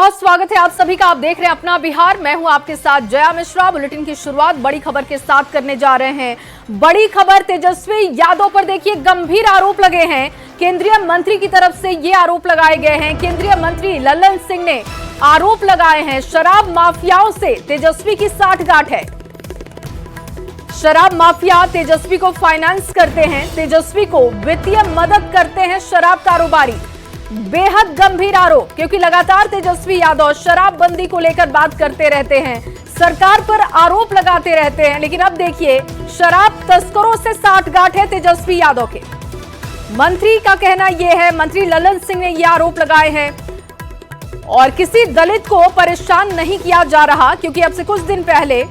बहुत स्वागत है आप सभी का। आप देख रहे हैं अपना बिहार। मैं हूं आपके साथ जया मिश्रा। बुलेटिन की शुरुआत बड़ी खबर के साथ करने जा रहे हैं। बड़ी खबर तेजस्वी यादव पर देखिए गंभीर आरोप लगे हैं। केंद्रीय मंत्री की तरफ से ये आरोप लगाए गए हैं। केंद्रीय मंत्री लल्लन सिंह ने आरोप लगाए हैं शराब माफियाओं से तेजस्वी की साठगांठ है। शराब माफिया तेजस्वी को फाइनेंस करते हैं, तेजस्वी को वित्तीय मदद करते हैं शराब कारोबारी। बेहद गंभीर आरोप, क्योंकि लगातार तेजस्वी यादव शराबबंदी को लेकर बात करते रहते हैं, सरकार पर आरोप लगाते रहते हैं। लेकिन अब देखिए शराब तस्करों से साठगांठ है तेजस्वी यादव के। मंत्री का कहना यह है, मंत्री लल्लन सिंह ने यह आरोप लगाए हैं और किसी दलित को परेशान नहीं किया जा रहा, क्योंकि अब से कुछ दिन पहले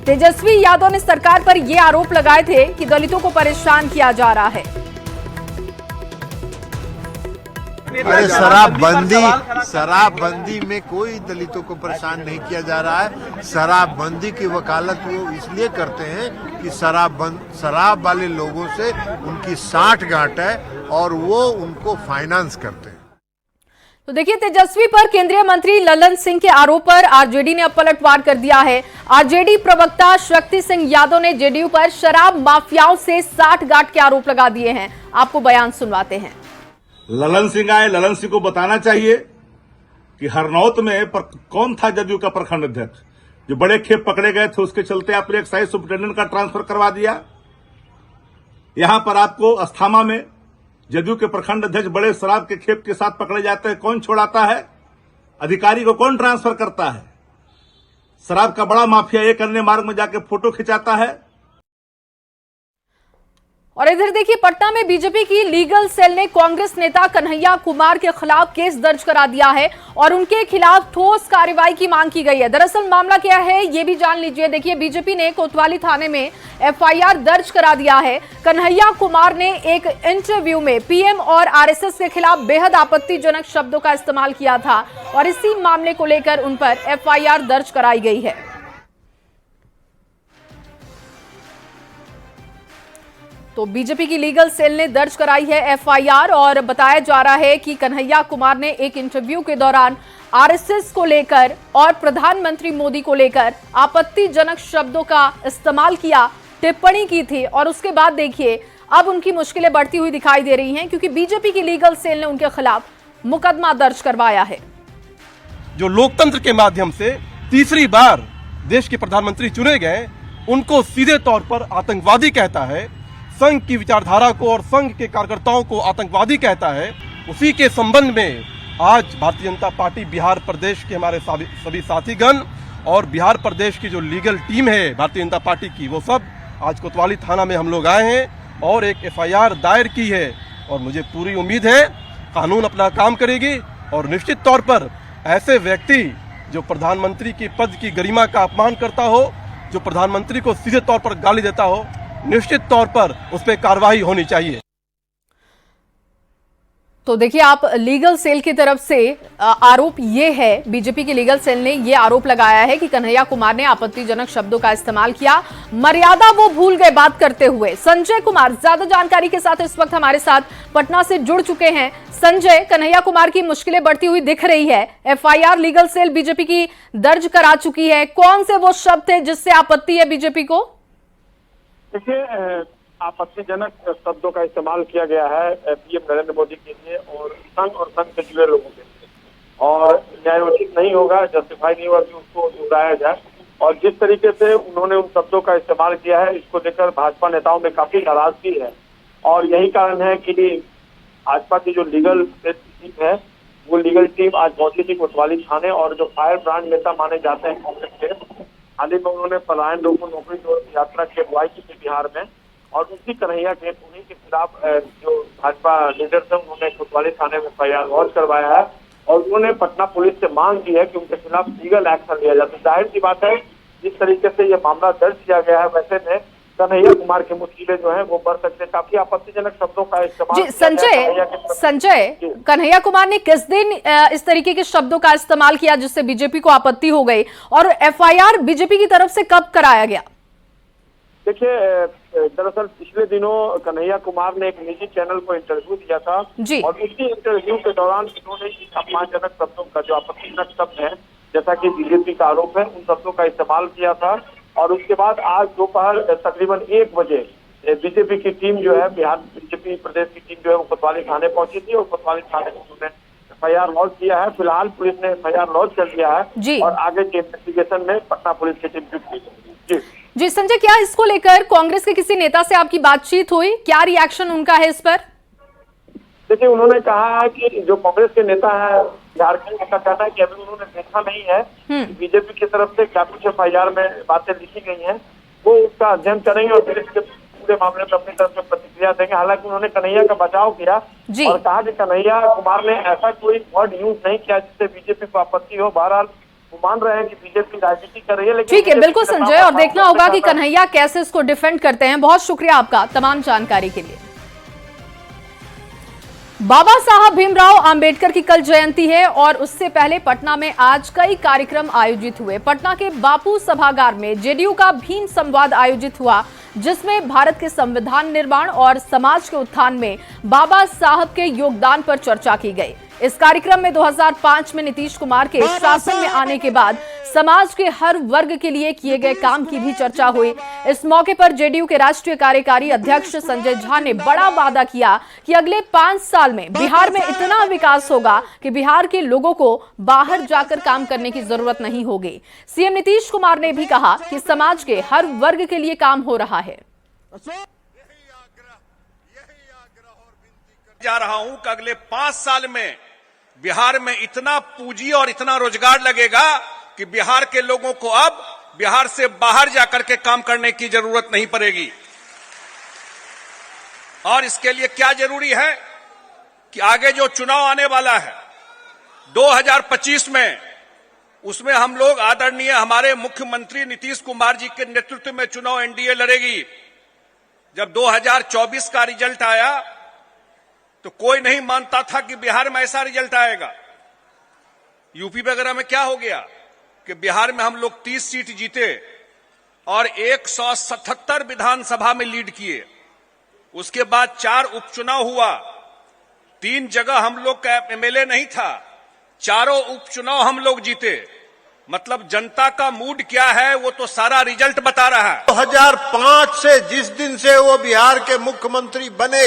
तेजस्वी यादव ने सरकार पर यह आरोप लगाए थे कि दलितों को परेशान किया जा रहा है। अरे शराबबंदी में कोई दलितों को परेशान नहीं किया जा रहा है। शराबबंदी की वकालत वो इसलिए करते हैं कि शराब वाले लोगों से उनकी साठगांठ है और वो उनको फाइनेंस करते हैं। तो देखिए तेजस्वी पर केंद्रीय मंत्री लल्लन सिंह के आरोप पर आरजेडी ने अब पलटवार कर दिया है। आरजेडी प्रवक्ता शक्ति सिंह यादव ने जेडीयू पर शराब माफियाओं से साठगांठ के आरोप लगा दिए हैं। आपको बयान सुनवाते हैं। लल्लन सिंह आए, लल्लन सिंह को बताना चाहिए कि हरनौत में कौन था जदयू का प्रखंड अध्यक्ष जो बड़े खेप पकड़े गए थे, उसके चलते आपने एक्साइज सुपरिटेंडेंट का ट्रांसफर करवा दिया। यहां पर आपको अस्थामा में जदयू के प्रखंड अध्यक्ष बड़े शराब के खेप के साथ पकड़े जाते हैं, कौन छोड़ाता है? अधिकारी को कौन ट्रांसफर करता है? शराब का बड़ा माफिया एक अन्य मार्ग में जाके फोटो खिंचाता है। और इधर देखिए पटना में बीजेपी की लीगल सेल ने कांग्रेस नेता कन्हैया कुमार के खिलाफ केस दर्ज करा दिया है और उनके खिलाफ ठोस कार्रवाई की मांग की गई है। दरअसल मामला क्या है ये भी जान लीजिए। देखिए बीजेपी ने कोतवाली थाने में एफआईआर दर्ज करा दिया है। कन्हैया कुमार ने एक इंटरव्यू में पीएम और आरएसएस के खिलाफ बेहद आपत्तिजनक शब्दों का इस्तेमाल किया था और इसी मामले को लेकर उन पर एफआईआर दर्ज कराई गई है। तो बीजेपी की लीगल सेल ने दर्ज कराई है एफआईआर और बताया जा रहा है कि कन्हैया कुमार ने एक इंटरव्यू के दौरान आरएसएस को लेकर और प्रधानमंत्री मोदी को लेकर आपत्तिजनक शब्दों का इस्तेमाल किया, टिप्पणी की थी और उसके बाद देखिए अब उनकी मुश्किलें बढ़ती हुई दिखाई दे रही हैं, क्योंकि बीजेपी की लीगल सेल ने उनके खिलाफ मुकदमा दर्ज करवाया है। जो लोकतंत्र के माध्यम से तीसरी बार देश के प्रधानमंत्री चुने गए, उनको सीधे तौर पर आतंकवादी कहता है, संघ की विचारधारा को और संघ के कार्यकर्ताओं को आतंकवादी कहता है। उसी के संबंध में आज भारतीय जनता पार्टी बिहार प्रदेश के हमारे सभी साथीगण और बिहार प्रदेश की जो लीगल टीम है भारतीय जनता पार्टी की, वो सब आज कोतवाली थाना में हम लोग आए हैं और एक एफआईआर दायर की है। और मुझे पूरी उम्मीद है कानून अपना काम करेगी और निश्चित तौर पर ऐसे व्यक्ति जो प्रधानमंत्री की पद की गरिमा का अपमान करता हो, जो प्रधानमंत्री को सीधे तौर पर गाली देता हो, निश्चित तौर पर उस पर कार्रवाई होनी चाहिए। तो देखिए आप लीगल सेल की तरफ से आरोप ये है, बीजेपी की लीगल सेल ने ये आरोप लगाया है कि कन्हैया कुमार ने आपत्तिजनक शब्दों का इस्तेमाल किया, मर्यादा वो भूल गए बात करते हुए। संजय कुमार ज्यादा जानकारी के साथ इस वक्त हमारे साथ पटना से जुड़ चुके हैं। संजय, कन्हैया कुमार की मुश्किलें बढ़ती हुई दिख रही है, एफआईआर लीगल सेल बीजेपी की दर्ज करा चुकी है, कौन से वो शब्द थे जिससे आपत्ति है बीजेपी को? देखिए आपत्तिजनक शब्दों का इस्तेमाल किया गया है पीएम नरेंद्र मोदी के लिए और संघ से जुड़े लोगों के लिए, और न्यायोचित नहीं होगा, जस्टिफाई नहीं होगा कि उसको दोहराया जाए। और जिस तरीके से उन्होंने उन शब्दों का इस्तेमाल किया है, इसको देखकर भाजपा नेताओं में काफी नाराजगी है। और यही कारण है कि भाजपा की जो लीगल टीम है, वो लीगल टीम आज पहुंची थी कोतवाली थाने और जो फायर ब्रांड नेता माने जाते हैं कांग्रेस के, हाल ही में उन्होंने पलायन रोको नौकरी यात्रा की अगुवाई की थी बिहार में, और उसी कन्हैया के उन्हीं के खिलाफ जो भाजपा लीडर थे उन्होंने कोतवाली थाने में एफआईआर लॉन्च करवाया है और उन्होंने पटना पुलिस से मांग की है कि उनके खिलाफ लीगल एक्शन लिया जाए। तो जाहिर सी बात है जिस तरीके से ये मामला दर्ज किया गया है, वैसे में कन्हैया कुमार की मुश्किलें जो है वो बढ़ सकते हैं। काफी आपत्तिजनक शब्दों का इस्तेमाल। संजय, कन्हैया कुमार ने किस दिन इस तरीके के शब्दों का इस्तेमाल किया जिससे बीजेपी को आपत्ति हो गई, और एफआईआर बीजेपी की तरफ से कब कराया गया? देखिए, दरअसल पिछले दिनों कन्हैया कुमार ने एक निजी चैनल को इंटरव्यू दिया था जी। और उसी इंटरव्यू के दौरान इन्होंने इन अपमानजनक शब्दों का, जो आपत्तिजनक शब्द है, जैसा कि बीजेपी का आरोप है, उन शब्दों का इस्तेमाल किया था। और उसके बाद आज दोपहर तकरीबन 1 बजे बीजेपी की टीम जो है, बिहार बीजेपी प्रदेश की टीम जो है, वो कोतवाली थाने पहुंची थी और कोतवाली थाने में उन्होंने FIR लॉन्च किया है। फिलहाल पुलिस ने FIR लॉन्च कर दिया जी। है और आगे के इन्वेस्टिगेशन में पटना पुलिस की टीम जुट गई है। जी संजय, क्या इसको लेकर कांग्रेस के किसी नेता से आपकी बातचीत हुई? क्या रिएक्शन उनका है इस पर? देखिए, उन्होंने कहा है कि जो कांग्रेस के नेता है बिहार के, उनका कहना है कि अभी उन्होंने देखा नहीं है कि बीजेपी की तरफ से क्या कुछ FIR में बातें लिखी गई हैं। वो उसका अध्ययन करेंगे और फिर इसके पूरे मामले में अपनी तरफ से प्रतिक्रिया देंगे। हालांकि उन्होंने कन्हैया का बचाव किया और कहा कि कन्हैया कुमार ने ऐसा कोई वर्ड यूज नहीं किया जिससे बीजेपी को आपत्ति हो। बहरहाल वो मान रहे हैं कि बीजेपी राजनीति कर रही है, लेकिन ठीक है, बिल्कुल संजय, और देखना होगा कि कन्हैया कैसे इसको डिफेंड करते हैं। बहुत शुक्रिया आपका तमाम जानकारी के लिए। बाबा साहब भीमराव अंबेडकर की कल जयंती है और उससे पहले पटना में आज कई कार्यक्रम आयोजित हुए। पटना के बापू सभागार में JDU का भीम संवाद आयोजित हुआ, जिसमें भारत के संविधान निर्माण और समाज के उत्थान में बाबा साहब के योगदान पर चर्चा की गई। इस कार्यक्रम में 2005 में नीतीश कुमार के शासन में आने के बाद समाज के हर वर्ग के लिए किए गए काम की भी चर्चा हुई। इस मौके पर JDU के राष्ट्रीय कार्यकारी अध्यक्ष संजय झा ने बड़ा वादा किया कि अगले 5 साल में बिहार में इतना विकास होगा कि बिहार के लोगों को बाहर जाकर काम करने की जरूरत नहीं होगी। सीएम नीतीश कुमार ने भी कहा कि समाज के हर वर्ग के लिए काम हो रहा है। जा रहा हूं कि अगले 5 साल में बिहार में इतना पूंजी और इतना रोजगार लगेगा कि बिहार के लोगों को अब बिहार से बाहर जाकर के काम करने की जरूरत नहीं पड़ेगी। और इसके लिए क्या जरूरी है कि आगे जो चुनाव आने वाला है 2025 में, उसमें हम लोग आदरणीय हमारे मुख्यमंत्री नीतीश कुमार जी के नेतृत्व में चुनाव NDA लड़ेगी। जब 2024 का रिजल्ट आया तो कोई नहीं मानता था कि बिहार में ऐसा रिजल्ट आएगा। यूपी वगैरह में क्या हो गया कि बिहार में हम लोग 30 सीट जीते और 177 विधानसभा में लीड किए। उसके बाद 4 उपचुनाव हुआ, 3 जगह हम लोग का MLA नहीं था, चारों उपचुनाव हम लोग जीते। मतलब जनता का मूड क्या है वो तो सारा रिजल्ट बता रहा है। 2005 से जिस दिन से वो बिहार के मुख्यमंत्री बने,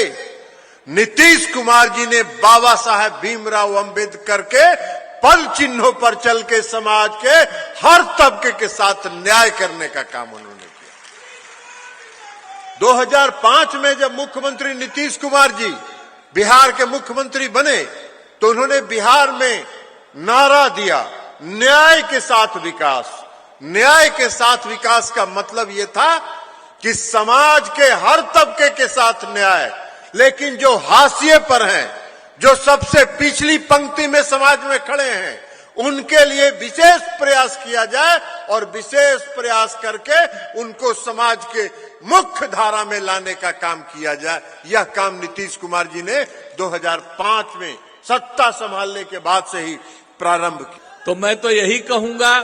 नीतीश कुमार जी ने बाबा साहब भीमराव अंबेडकर के पद चिन्हों पर चल के समाज के हर तबके के साथ न्याय करने का काम उन्होंने किया। 2005 में जब मुख्यमंत्री नीतीश कुमार जी बिहार के मुख्यमंत्री बने तो उन्होंने बिहार में नारा दिया, न्याय के साथ विकास। न्याय के साथ विकास का मतलब यह था कि समाज के हर तबके के साथ न्याय, लेकिन जो हाशिए पर हैं, जो सबसे पिछली पंक्ति में समाज में खड़े हैं, उनके लिए विशेष प्रयास किया जाए और विशेष प्रयास करके उनको समाज के मुख्य धारा में लाने का काम किया जाए। यह काम नीतीश कुमार जी ने 2005 में सत्ता संभालने के बाद से ही प्रारंभ किया। तो मैं तो यही कहूंगा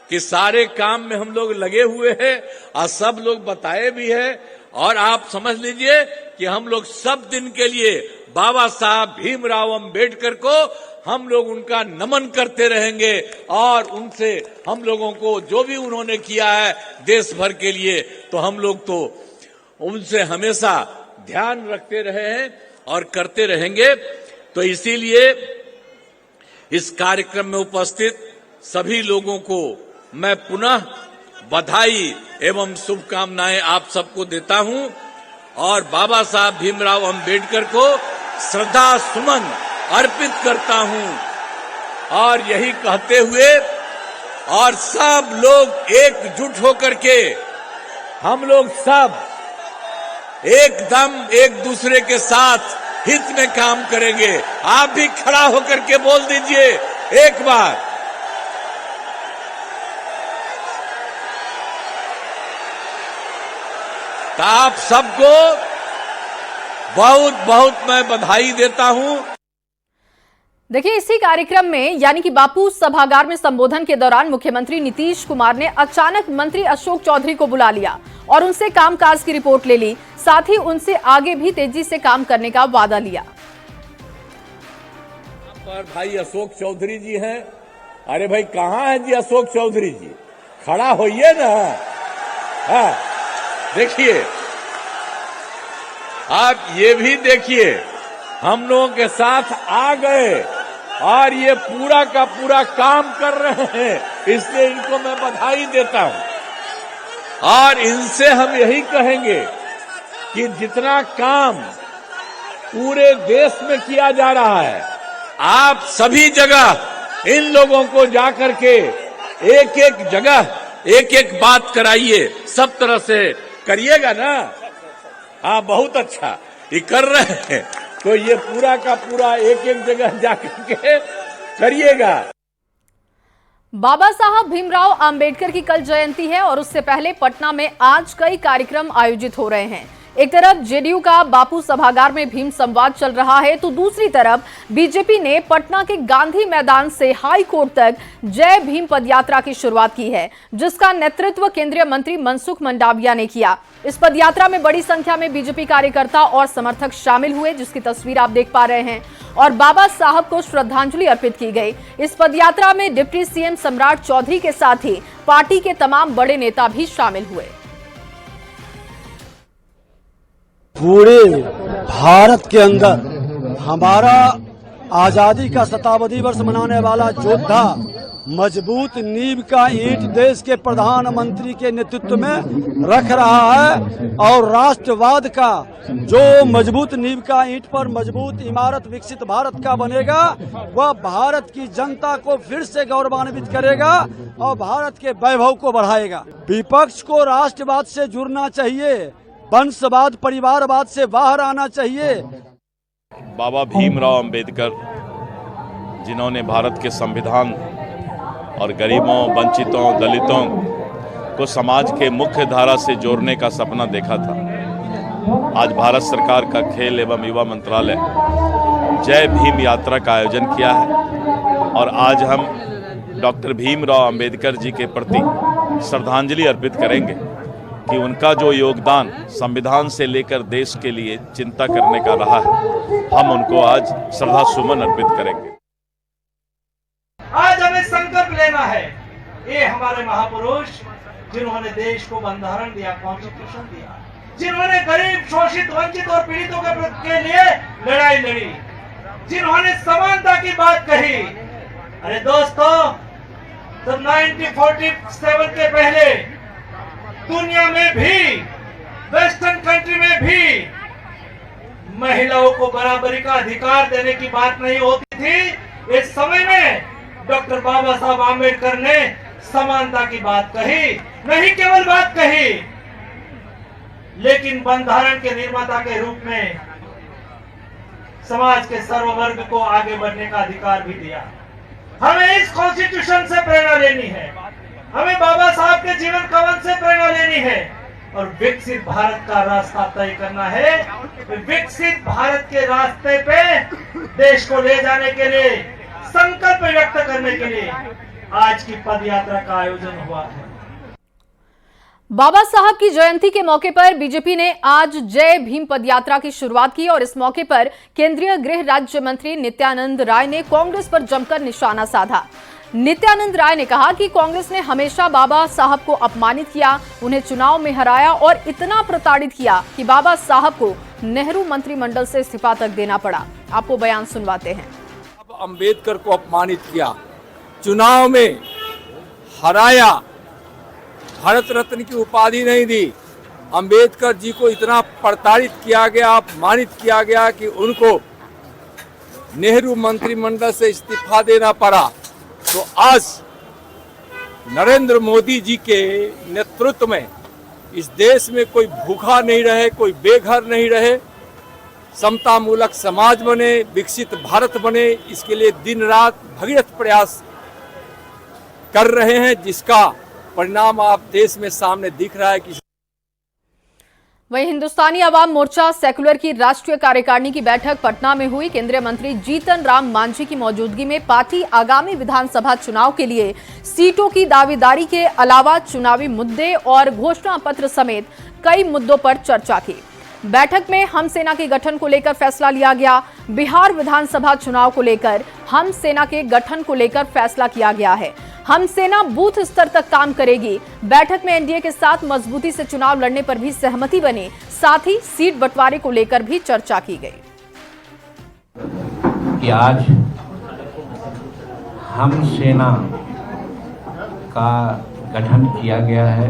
कि सारे काम में हम लोग लगे हुए हैं और सब लोग बताए भी है, और आप समझ लीजिए कि हम लोग सब दिन के लिए बाबा साहब भीमराव अंबेडकर को हम लोग उनका नमन करते रहेंगे और उनसे हम लोगों को जो भी उन्होंने किया है देश भर के लिए, तो हम लोग तो उनसे हमेशा ध्यान रखते रहे हैं और करते रहेंगे। तो इसीलिए इस कार्यक्रम में उपस्थित सभी लोगों को मैं पुनः बधाई एवं शुभकामनाएं आप सबको देता हूं और बाबा साहब भीमराव अंबेडकर को श्रद्धा सुमन अर्पित करता हूं। और यही कहते हुए और सब लोग एकजुट होकर के हम लोग सब एकदम एक दूसरे के साथ हित में काम करेंगे। आप भी खड़ा होकर के बोल दीजिए एक बार। तो आप सबको बहुत बहुत मैं बधाई देता हूं। देखिए, इसी कार्यक्रम में यानी कि बापू सभागार में संबोधन के दौरान मुख्यमंत्री नीतीश कुमार ने अचानक मंत्री अशोक चौधरी को बुला लिया और उनसे कामकाज की रिपोर्ट ले ली। साथ ही उनसे आगे भी तेजी से काम करने का वादा लिया। पर भाई अशोक चौधरी जी हैं। अरे भाई कहाँ है जी अशोक चौधरी जी? खड़ा होइए ना। हाँ, देखिए, आप ये भी देखिए, हम लोगों के साथ आ गए और ये पूरा का पूरा काम कर रहे हैं, इसलिए इनको मैं बधाई देता हूं। और इनसे हम यही कहेंगे कि जितना काम पूरे देश में किया जा रहा है, आप सभी जगह इन लोगों को जाकर के एक एक जगह एक एक बात कराइए, सब तरह से करिएगा ना। हाँ, बहुत अच्छा ये कर रहे हैं, तो ये पूरा का पूरा एक एक जगह जाकर के करिएगा। बाबा साहब भीमराव अंबेडकर की कल जयंती है और उससे पहले पटना में आज कई कार्यक्रम आयोजित हो रहे हैं। एक तरफ जेडीयू का बापू सभागार में भीम संवाद चल रहा है, तो दूसरी तरफ बीजेपी ने पटना के गांधी मैदान से हाई कोर्ट तक जय भीम पदयात्रा की शुरुआत की है, जिसका नेतृत्व केंद्रीय मंत्री मनसुख मंडाविया ने किया। इस पदयात्रा में बड़ी संख्या में बीजेपी कार्यकर्ता और समर्थक शामिल हुए, जिसकी तस्वीर आप देख पा रहे हैं, और बाबा साहब को श्रद्धांजलि अर्पित की गई। इस पदयात्रा में डिप्टी सीएम सम्राट चौधरी के साथ ही पार्टी के तमाम बड़े नेता भी शामिल हुए। पूरे भारत के अंदर हमारा आजादी का शताब्दी वर्ष मनाने वाला योद्धा मजबूत नींव का ईंट देश के प्रधानमंत्री के नेतृत्व में रख रहा है और राष्ट्रवाद का जो मजबूत नींव का ईंट पर मजबूत इमारत विकसित भारत का बनेगा, वह भारत की जनता को फिर से गौरवान्वित करेगा और भारत के वैभव को बढ़ाएगा। विपक्ष को राष्ट्रवाद से जुड़ना चाहिए, वंशवाद परिवारवाद से बाहर आना चाहिए। बाबा भीमराव अंबेडकर, जिन्होंने भारत के संविधान और गरीबों, वंचितों, दलितों को समाज के मुख्य धारा से जोड़ने का सपना देखा था, आज भारत सरकार का खेल एवं युवा मंत्रालय जय भीम यात्रा का आयोजन किया है और आज हम डॉक्टर भीमराव अंबेडकर जी के प्रति श्रद्धांजलि अर्पित करेंगे कि उनका जो योगदान संविधान से लेकर देश के लिए चिंता करने का रहा है, हम उनको आज श्रद्धा सुमन अर्पित करेंगे। आज हमें संकल्प लेना है, ये हमारे महापुरुष जिन्होंने देश को बंधारण दिया, कॉन्स्टिट्यूशन दिया, जिन्होंने गरीब, शोषित, वंचित और पीड़ितों के लिए लड़ाई लड़ी, जिन्होंने समानता की बात कही। अरे दोस्तों, तो 1947 के पहले दुनिया में भी, वेस्टर्न कंट्री में भी महिलाओं को बराबरी का अधिकार देने की बात नहीं होती थी। इस समय में डॉक्टर बाबा साहब आम्बेडकर ने समानता की बात कही, नहीं केवल बात कही, लेकिन बंधारण के निर्माता के रूप में समाज के सर्ववर्ग को आगे बढ़ने का अधिकार भी दिया। हमें इस कॉन्स्टिट्यूशन से प्रेरणा लेनी है, हमें बाबा साहब के जीवन कवन से प्रेरणा लेनी है और विकसित भारत का रास्ता तय करना है। विकसित भारत के रास्ते पे देश को ले जाने के लिए, संकल्प व्यक्त करने के लिए आज की पदयात्रा का आयोजन हुआ है। बाबा साहब की जयंती के मौके पर बीजेपी ने आज जय भीम पदयात्रा की शुरुआत की और इस मौके पर केंद्रीय गृह राज्य मंत्री नित्यानंद राय ने कांग्रेस पर जमकर निशाना साधा। नित्यानंद राय ने कहा कि कांग्रेस ने हमेशा बाबा साहब को अपमानित किया, उन्हें चुनाव में हराया और इतना प्रताड़ित किया कि बाबा साहब को नेहरू मंत्रिमंडल से इस्तीफा तक देना पड़ा। आपको बयान सुनवाते हैं। अंबेडकर को अपमानित किया, चुनाव में हराया, भारत रत्न की उपाधि नहीं दी, अंबेडकर जी को इतना प्रताड़ित किया गया, अपमानित किया गया कि उनको नेहरू मंत्रिमंडल से इस्तीफा देना पड़ा। तो आज नरेंद्र मोदी जी के नेतृत्व में इस देश में कोई भूखा नहीं रहे, कोई बेघर नहीं रहे, समतामूलक समाज बने, विकसित भारत बने, इसके लिए दिन रात भगीरथ प्रयास कर रहे हैं, जिसका परिणाम आप देश में सामने दिख रहा है कि वहीं हिंदुस्तानी अवाम मोर्चा सेकुलर की राष्ट्रीय कार्यकारिणी की बैठक पटना में हुई। केंद्रीय मंत्री जीतन राम मांझी की मौजूदगी में पार्टी आगामी विधानसभा चुनाव के लिए सीटों की दावेदारी के अलावा चुनावी मुद्दे और घोषणा पत्र समेत कई मुद्दों पर चर्चा की। बैठक में हम सेना के गठन को लेकर फैसला लिया गया। बिहार विधानसभा चुनाव को लेकर हम सेना के गठन को लेकर फैसला किया गया है। हम सेना बूथ स्तर तक काम करेगी। बैठक में एनडीए के साथ मजबूती से चुनाव लड़ने पर भी सहमति बनी। साथ ही सीट बंटवारे को लेकर भी चर्चा की गई। कि आज हम सेना का गठन किया गया है,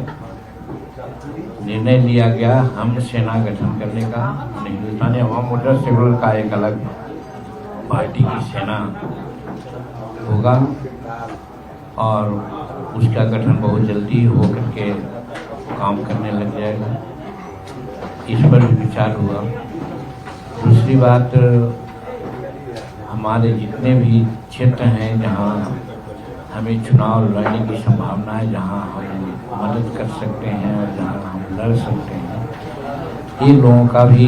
निर्णय लिया गया हम सेना गठन करने का। हिंदुस्तानी अवाम मोर्चा सेकुलर का एक अलग पार्टी की सेना होगा और उसका गठन बहुत जल्दी होकर के काम करने लग जाएगा। इस पर भी विचार हुआ। दूसरी बात, हमारे जितने भी क्षेत्र हैं जहां हमें चुनाव लड़ने की संभावना है, जहां हम मदद कर सकते हैं और जहां हम लड़ सकते हैं, इन लोगों का भी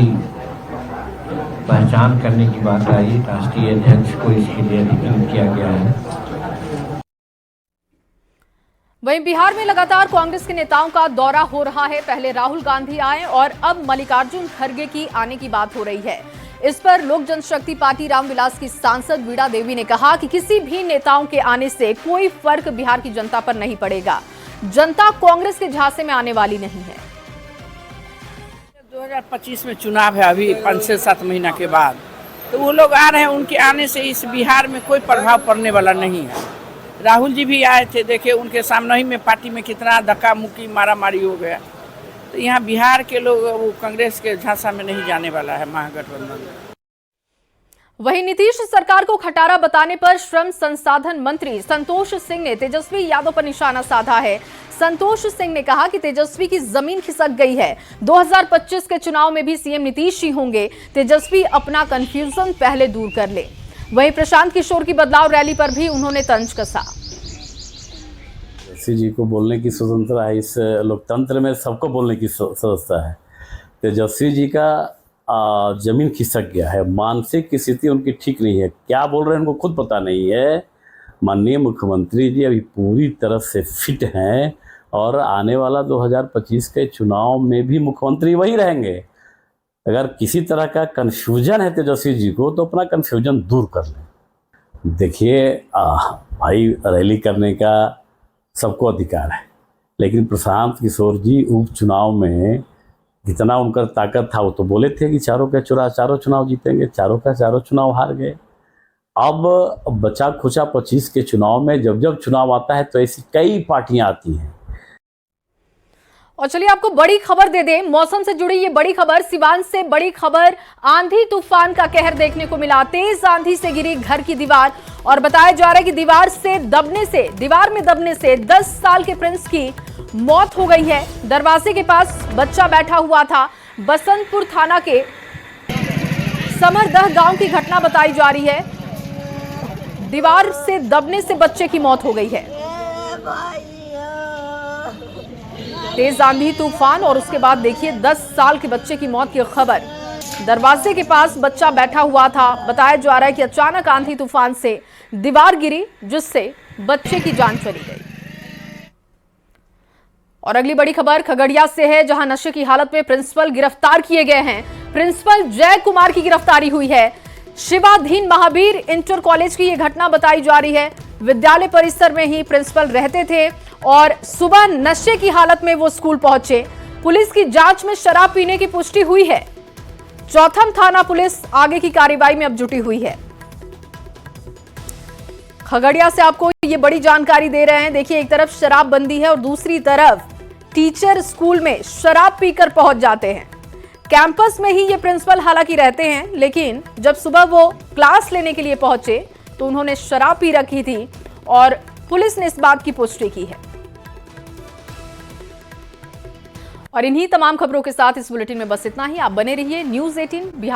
पहचान करने की बात आई। राष्ट्रीय अध्यक्ष को इसके लिए अधिकृत किया गया है। वहीं बिहार में लगातार कांग्रेस के नेताओं का दौरा हो रहा है। पहले राहुल गांधी आए और अब मल्लिकार्जुन खड़गे की आने की बात हो रही है। इस पर लोक जनशक्ति पार्टी रामविलास की सांसद वीणा देवी ने कहा कि किसी भी नेताओं के आने से कोई फर्क बिहार की जनता पर नहीं पड़ेगा। जनता कांग्रेस के झांसे में आने वाली नहीं है। 2025 में चुनाव है, अभी 5 से 7 महीना के बाद, तो वो लोग आ रहे हैं। उनके आने से इस बिहार में कोई प्रभाव पड़ने वाला नहीं है। राहुल जी भी आए थे, देखिए उनके सामने ही में पार्टी में कितना धक्का मुक्की मारा मारी हो गया। तो यहाँ बिहार के लोग वो कांग्रेस के झांसा में नहीं जाने वाला है महागठबंधन। वहीं नीतीश सरकार को खटारा बताने पर श्रम संसाधन मंत्री संतोष सिंह ने तेजस्वी यादव पर निशाना साधा है। संतोष सिंह ने कहा कि तेजस्वी की जमीन खिसक गई है। 2025 के चुनाव में भी सीएम नीतीश ही होंगे। तेजस्वी अपना कंफ्यूजन पहले दूर कर ले। वहीं प्रशांत किशोर की बदलाव रैली पर भी उन्होंने तंज कसा। तेजस्वी जी को बोलने की स्वतंत्रता है, इस लोकतंत्र में सबको बोलने की स्वतंत्रता है। तेजस्वी जी का जमीन खिसक गया है, मानसिक स्थिति उनकी ठीक नहीं है। क्या बोल रहे हैं उनको खुद पता नहीं है। माननीय मुख्यमंत्री जी अभी पूरी तरह से फिट हैं और आने वाला 2025 के चुनाव में भी मुख्यमंत्री वही रहेंगे। अगर किसी तरह का कन्फ्यूजन है तेजस्वी जी को तो अपना कन्फ्यूजन दूर कर लें। देखिए भाई, रैली करने का सबको अधिकार है, लेकिन प्रशांत किशोर जी उपचुनाव में जितना उनका ताकत था वो तो बोले थे कि चारों चुनाव जीतेंगे, चारों का चारों चुनाव हार गए। अब बचा खुचा 25 के चुनाव में जब चुनाव आता है तो ऐसी कई पार्टियां आती हैं। और चलिए आपको बड़ी खबर दे दें, मौसम से जुड़ी ये बड़ी खबर। सिवान से बड़ी खबर, आंधी तूफान का कहर देखने को मिला। तेज आंधी से गिरी घर की दीवार और बताया जा रहा है कि दीवार में दबने से 10 साल के प्रिंस की मौत हो गई है। दरवाजे के पास बच्चा बैठा हुआ था। बसंतपुर थाना के समरदह गांव की घटना बताई जा रही है। दीवार से दबने से बच्चे की मौत हो गई है। तेज आंधी तूफान और उसके बाद देखिए 10 साल के बच्चे की मौत की खबर। दरवाजे के पास बच्चा बैठा हुआ था। बताया जा रहा है कि अचानक आंधी तूफान से दीवार गिरी जिससे बच्चे की जान चली गई। और अगली बड़ी खबर खगड़िया से है, जहां नशे की हालत में प्रिंसिपल गिरफ्तार किए गए हैं। प्रिंसिपल जय कुमार की गिरफ्तारी हुई है। शिवाधीन महावीर इंटर कॉलेज की यह घटना बताई जा रही है। विद्यालय परिसर में ही प्रिंसिपल रहते थे और सुबह नशे की हालत में वो स्कूल पहुंचे। पुलिस की जांच में शराब पीने की पुष्टि हुई है। चौथम थाना पुलिस आगे की कार्रवाई में अब जुटी हुई है। खगड़िया से आपको ये बड़ी जानकारी दे रहे हैं। देखिए, एक तरफ शराबबंदी है और दूसरी तरफ टीचर स्कूल में शराब पीकर पहुंच जाते हैं। कैंपस में ही ये प्रिंसिपल हालांकि रहते हैं, लेकिन जब सुबह वो क्लास लेने के लिए पहुंचे तो उन्होंने शराब पी रखी थी और पुलिस ने इस बात की पुष्टि की है। और इन्हीं तमाम खबरों के साथ इस बुलेटिन में बस इतना ही। आप बने रहिए न्यूज़ 18 बिहार।